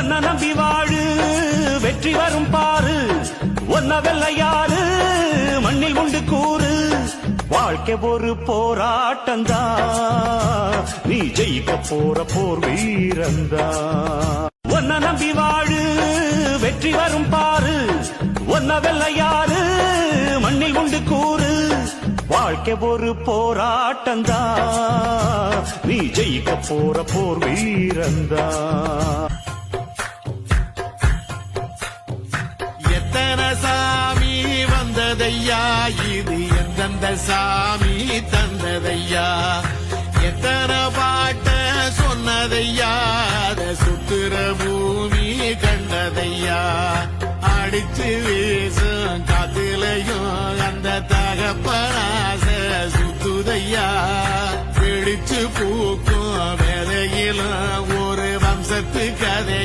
ஒன்ன நம்பி வாழு வெற்றி வரும் பாரு ஒன்ன வெள்ளையாரு மண்ணில் உண்டு கூறு வாழ்க்கை ஒரு போராட்டந்தா நீ ஜெயிக்க போற போர் வீரந்தா ஒன்ன நம்பி வாழு வெற்றி வரும் பாரு ஒன்ன வெள்ளையாரு மண்ணில் உண்டு கூறு வாழ்க்கை ஒரு போராட்டந்தா நீ ஜெயிக்க போற போர் வீரந்தா எத்தனை சாமி வந்ததையா இது எந்தெந்த சாமி தந்ததையா எத்தனை பாட்ட சொன்னதையா அத சுத்துற பூமி கண்டதையா அடிச்சு வீசும் காத்துலையும் அந்த தகப்பனாச சுத்துதையா பிடிச்சு பூக்கும் வேதையிலும் ஒரு வம்சத்து கதை